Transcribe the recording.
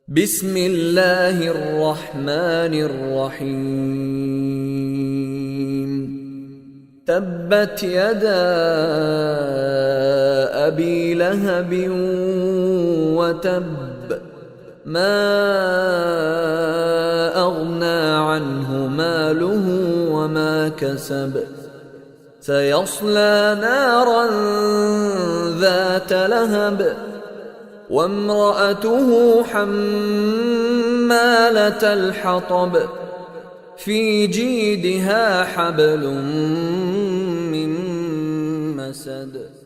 بسم الله الرحمن الرحيم. تبت يدا أبي لهب وتب، ما أغنى عنه ماله وما كسب، سيصلى نارا ذات لهب وامرأته حمالة الحطب في جيدها حبل من مسد.